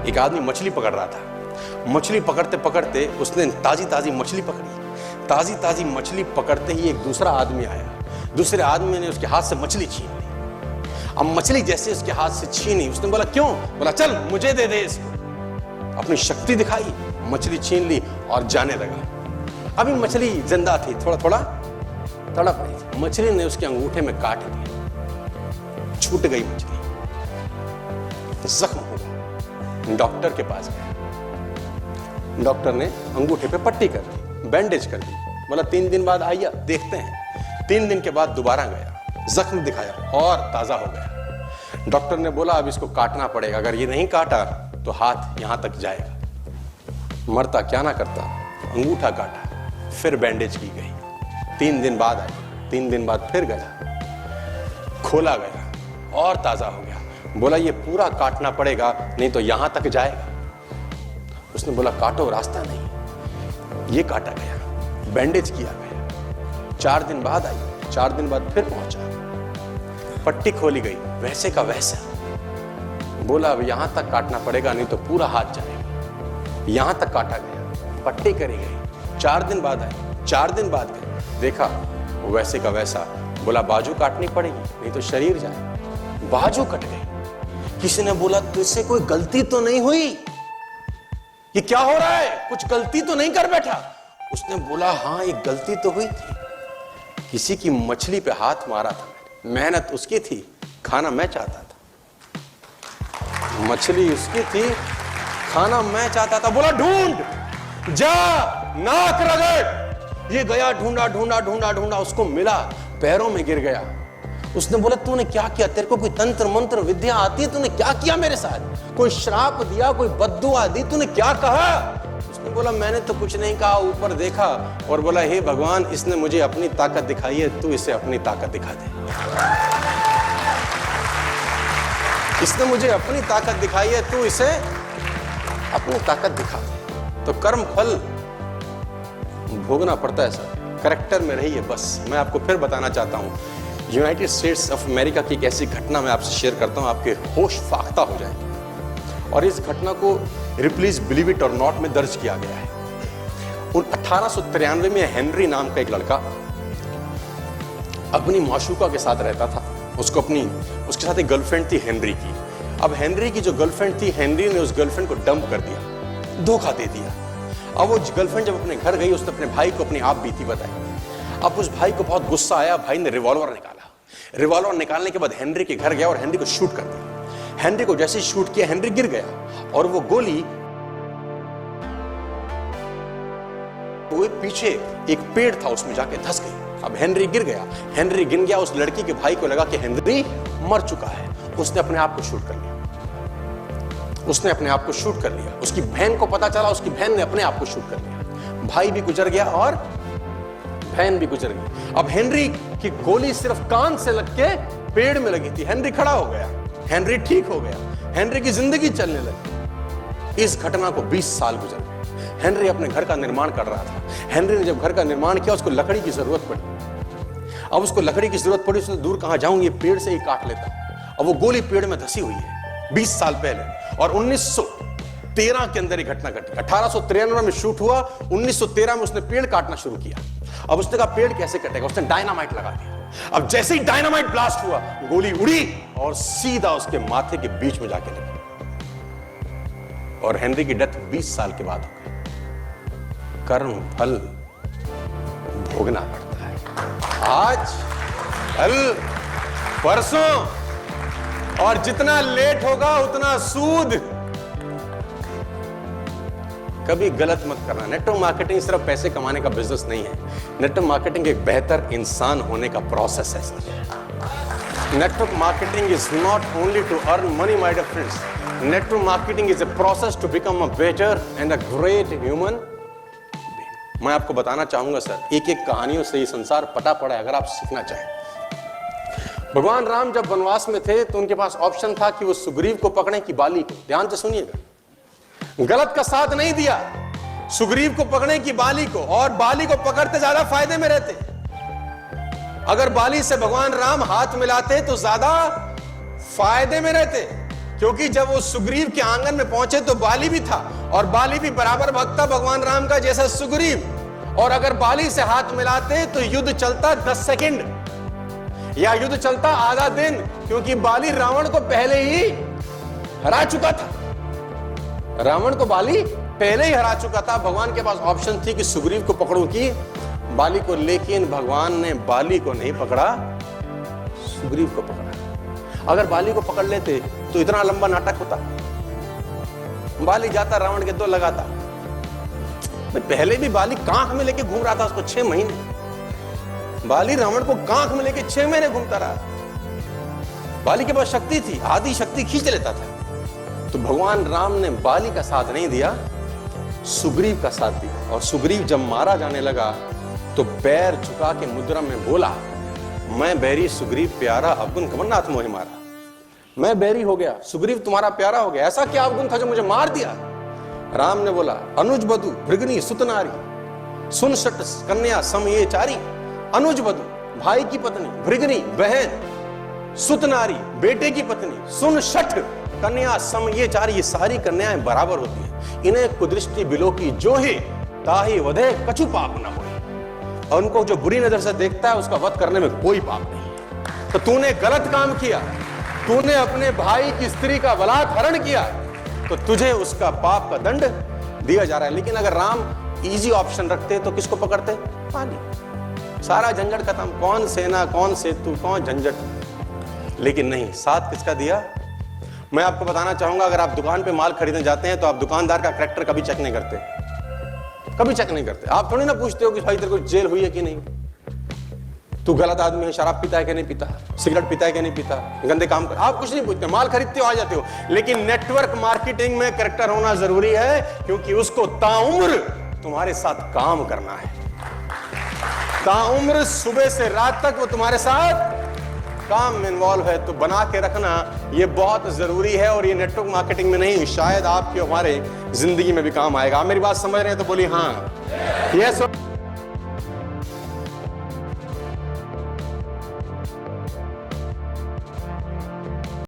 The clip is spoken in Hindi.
एक आदमी मछली पकड़ रहा था। मछली पकड़ते पकड़ते उसने ताजी ताजी मछली पकड़ी। ताजी ताजी मछली पकड़ते ही एक दूसरा आदमी आया। दूसरे आदमी ने उसके हाथ से मछली छीन ली। अब मछली जैसे उसके हाथ से छीनी, उसने बोला क्यों? बोला चल मुझे दे दे इसको। अपनी शक्ति दिखाई, मछली छीन ली और जाने लगा। अभी मछली जिंदा थी, थोड़ा थोड़ा तड़प रही थी। मछली ने उसके अंगूठे में काट दिया, छूट गई मछली, जख्म हुआ। डॉक्टर के पास गया। डॉक्टर ने अंगूठे पे पट्टी कर दी, बैंडेज कर दी। बोला 3 दिन बाद आइए देखते हैं। 3 दिन के बाद दोबारा गया, जख्म दिखाया और ताजा हो गया। डॉक्टर ने बोला अब इसको काटना पड़ेगा, अगर ये नहीं काटा तो हाथ यहां तक जाएगा। मरता क्या ना करता, अंगूठा काटा, फिर बैंडेज की गई। 3 दिन बाद आई, 3 दिन बाद फिर गया, खोला गया और ताजा हो गया। बोला ये पूरा काटना पड़ेगा, नहीं तो यहां तक जाएगा। उसने बोला काटो, रास्ता नहीं। ये काटा गया, बैंडेज किया गया। 4 दिन बाद आई, 4 दिन बाद फिर पहुंचा, पट्टी खोली गई, वैसे का वैसा। बोला अब यहां तक काटना पड़ेगा, नहीं तो पूरा हाथ जाएगा। यहां तक काटा गया, पट्टी करी गई। 4 दिन बाद आई, 4 दिन बाद गए, देखा वैसे का वैसा। बोला बाजू काटनी पड़ेगी, नहीं तो शरीर जाए। बाजू कट गई। किसी ने बोला तुझसे कोई गलती तो नहीं हुई? ये क्या हो रहा है? कुछ गलती तो नहीं कर बैठा? उसने बोला हाँ एक गलती तो हुई थी। किसी की मछली पे हाथ मारा था, मेहनत उसकी थी, खाना मैं चाहता था। मछली उसकी थी, खाना मैं चाहता था। बोला ढूंढ, जा, नाक रगड़। ये गया, ढूंढा ढूंढा ढूंढा ढूंढा, उसको मिला, पैरों में गिर गया। उसने बोला तूने क्या किया? तेरे को कोई तंत्र मंत्र विद्या आती है? तूने क्या किया मेरे साथ? कोई श्राप दिया, कोई बद्दुआ दी? तूने क्या कहा? उसने बोला मैंने तो कुछ नहीं कहा, ऊपर देखा और बोला हे भगवान, इसने मुझे अपनी ताकत दिखाई है, तू इसे अपनी ताकत दिखा दे। इसने मुझे अपनी ताकत दिखाई है, तू इसे अपनी ताकत दिखा दे। तो कर्म फल भोगना पड़ता है सर, करेक्टर में रहिए बस। मैं आपको फिर बताना चाहता हूं, यूनाइटेड स्टेट्स ऑफ अमेरिका की एक ऐसी घटना मैं आपसे शेयर करता हूं, आपके होश फाख्ता हो जाएंगे। और इस घटना को रिप्लीज बिलीव इट और नॉट में दर्ज किया गया है। 1893 में हेनरी नाम का एक लड़का अपनी माशूका के साथ रहता था। उसके साथ एक गर्लफ्रेंड थी हेनरी की। अब हेनरी की जो गर्लफ्रेंड थी, हेनरी ने उस गर्लफ्रेंड को डंप कर दिया, धोखा दे दिया। अब वो गर्लफ्रेंड जब अपने घर गई, उसने अपने भाई को अपनी आप बीती बताई। अब उस भाई को बहुत गुस्सा आया, भाई ने रिवॉल्वर निकाला। रिवॉल्वर निकालने के बाद हेनरी के घर गया और हेनरी को शूट कर दिया। हेनरी को जैसे शूट किया, हेनरी गिर गया और वो गोली वो पीछे एक पेड़ था उसमें जाके धंस गई। अब हेनरी गिर गया, हेनरी गिर गया। उस लड़की के भाई को लगा कि हेनरी मर चुका है, उसने अपने आप को शूट कर लिया। उसने अपने आप को शूट कर लिया। उसकी बहन को पता चला, उसकी बहन ने अपने आप को शूट कर लिया। भाई भी गुजर गया और बहन भी गुजर गई। अब हेनरी की गोली सिर्फ कान से लग के पेड़ में लगी थी। हेनरी खड़ा हो गया, हेनरी ठीक हो गया, हेनरी की जिंदगी चलने लगी। इस घटना को 20 साल गुजर गए। हेनरी अपने घर का निर्माण कर रहा था। हेनरी ने जब घर का निर्माण किया, उसको लकड़ी की जरूरत पड़ी। अब उसको लकड़ी की जरूरत पड़ी, उसने दूर कहां जाऊं, ये पेड़ से ही काट लेता। अब वो गोली पेड़ में धसी हुई है 20 साल पहले। और 1913 के अंदर ये घटना घटी। 1893 में शूट हुआ, 1913 में उसने पेड़ काटना शुरू किया। अब उसने कहा पेड़ कैसे कटेगा, उसने डायनामाइट लगा दिया। अब जैसे ही डायनामाइट ब्लास्ट हुआ, गोली उड़ी और सीधा उसके माथे के बीच में जाके लगी। और हेनरी की डेथ 20 साल के बाद हो गई। कर्म फल भोगना पड़ता है, आज कल परसों, और जितना लेट होगा उतना सूद। कभी गलत मत करना। नेटवर्क मार्केटिंग सिर्फ पैसे कमाने का बिजनेस नहीं है। नेटवर्क मार्केटिंग एक बेहतर इंसान होने का प्रोसेस है sir. Network marketing is not only to earn money my dear friends. Network marketing is a process to become a better and a great human. मैं आपको बताना चाहूंगा सर, एक एक कहानियों से ये संसार पटा पड़ा है, अगर आप सीखना चाहें। भगवान राम जब वनवास में थे तो उनके पास ऑप्शन था कि वो सुग्रीव को पकड़े कि बाली को। ध्यान से सुनिएगा, गलत का साथ नहीं दिया। सुग्रीव को पकड़े कि बाली को, और बाली को पकड़ते ज्यादा फायदे में रहते। अगर बाली से भगवान राम हाथ मिलाते तो ज्यादा फायदे में रहते। क्योंकि जब वो सुग्रीव के आंगन में पहुंचे तो बाली भी था, और बाली भी बराबर भक्त था भगवान राम का जैसा सुग्रीव। और अगर बाली से हाथ मिलाते तो युद्ध चलता 10 सेकंड या युद्ध चलता आधा दिन, क्योंकि बाली रावण को पहले ही हरा चुका था। रावण को बाली पहले ही हरा चुका था। भगवान के पास ऑप्शन थी कि सुग्रीव को पकड़ूं कि बाली को, लेकिन भगवान ने बाली को नहीं पकड़ा, सुग्रीव को पकड़ा। अगर बाली को पकड़ लेते तो इतना लंबा नाटक होता। बाली जाता रावण के दो लगाता। पहले भी बाली कांख में लेके घूम रहा था उसको 6 महीने। बाली रावण को कांख में लेके 6 महीने घूमता रहा। बाली के पास शक्ति थी, आधी शक्ति खींच लेता था। तो भगवान राम ने बाली का साथ नहीं दिया, सुग्रीव का साथ दिया। और सुग्रीव जब मारा जाने लगा तो पैर झुका के मुद्रा में बोला, मैं बैरी सुग्रीव प्यारा, अवगुण कमरनाथ मोहि मारा। मैं बैरी हो गया, सुग्रीव तुम्हारा प्यारा हो गया। ऐसा क्या अवगुण था जो मुझे मार दिया? राम ने बोला, अनुज बधु भृगनी सुतनारी, सुन सट कन्या सम ये चारी। अनुज बधु भाई की पत्नी, भृगनी बहन, सुतनारी बेटे की पत्नी, सुन सठ कन्या सम ये चारी। ये सारी कन्याएं बराबर होती हैं। इन्हें कुदृष्टि बिलो की जो है ताही वधे कछु पाप न होए। और उनको जो बुरी नजर से देखता है उसका वध करने में कोई पाप नहीं। तो तूने गलत काम किया, तूने अपने भाई की स्त्री का बलात्कार किया, तो तुझे उसका पाप का दंड दिया जा रहा है। लेकिन अगर राम इजी ऑप्शन रखते तो किसको पकड़ते? बाली। सारा झंझट खत्म, कौन सेना, कौन सेतु, कौन झंझट। लेकिन नहीं, साथ किसका दिया? मैं आपको बताना चाहूंगा, अगर आप दुकान पे माल खरीदने जाते हैं तो आप दुकानदार का कैरेक्टर कभी चेक नहीं करते, कभी चेक नहीं करते। आप थोड़ी ना पूछते हो कि भाई तेरे को जेल हुई है कि नहीं, तू गलत आदमी है, शराब पीता है कि नहीं पीता, सिगरेट पीता है कि नहीं पीता, गंदे काम कर, आप कुछ नहीं पूछते, माल खरीदते हो आ जाते हो। लेकिन नेटवर्क मार्केटिंग में कैरेक्टर होना जरूरी है, क्योंकि उसको ताउम्र तुम्हारे साथ काम करना है। ताउम्र सुबह से रात तक वो तुम्हारे साथ काम में इन्वॉल्व है। तो बना के रखना ये बहुत जरूरी है। और ये नेटवर्क मार्केटिंग में नहीं, शायद आपके हमारे जिंदगी में भी काम आएगा। आप मेरी बात समझ रहे हैं तो बोलिए हाँ, यस।